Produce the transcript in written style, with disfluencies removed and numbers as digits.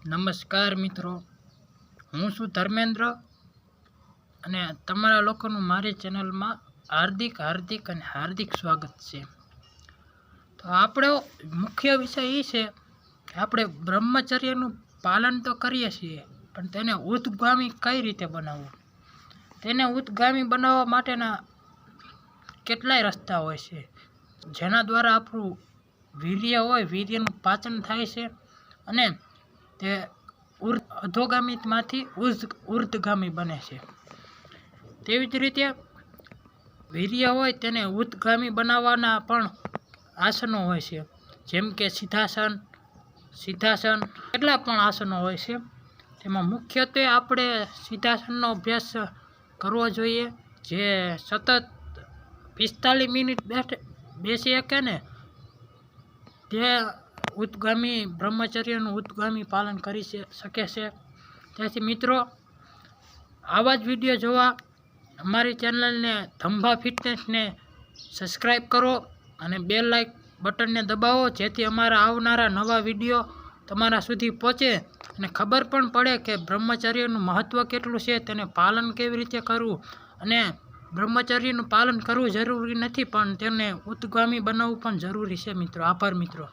નમસ્કાર મિત્રો, હું છું ધર્મેન્દ્ર અને તમારા લોકોનું મારી ચેનલમાં હાર્દિક સ્વાગત છે. તો આપણો મુખ્ય વિષય એ છે કે આપણે બ્રહ્મચર્યનું પાલન તો કરીએ છીએ, પણ તેને ઉદ્ગામી કઈ રીતે બનાવવું. તેને ઉદ્ગામી બનાવવા માટેના કેટલાય રસ્તા હોય છે, જેના દ્વારા આપણું વીર્યનું પાચન થાય છે અને તે અધોગામીમાંથી ઉર્ધગામી બને છે. તેવી જ રીતે વીર્ય હોય તેને ઉદ્ગામી બનાવવાના પણ આસનો હોય છે, જેમ કે સિદ્ધાસન કેટલા પણ આસનો હોય છે. તેમાં મુખ્યત્વે આપણે સિદ્ધાસનનો અભ્યાસ કરવો જોઈએ, જે સતત 45 મિનિટ બેસી શકે ને તે બ્રહ્મચર્યનું ઉદ્ગામી પાલન કરી શકે છે. તેથી મિત્રો, આવા જ વિડીયો જોવા અમારી ચેનલને ધંભા ફિટનેસને સબસ્ક્રાઈબ કરો અને બેલ લાઇક બટનને દબાવો, જેથી અમારા આવનારા નવા વિડીયો તમારા સુધી પહોંચે અને ખબર પણ પડે કે બ્રહ્મચર્યનું મહત્ત્વ કેટલું છે, તેને પાલન કેવી રીતે કરવું. અને બ્રહ્મચર્યનું પાલન કરવું જરૂરી નથી, પણ તેને ઉદ્ગામી બનાવવું પણ જરૂરી છે મિત્રો. આભાર મિત્રો.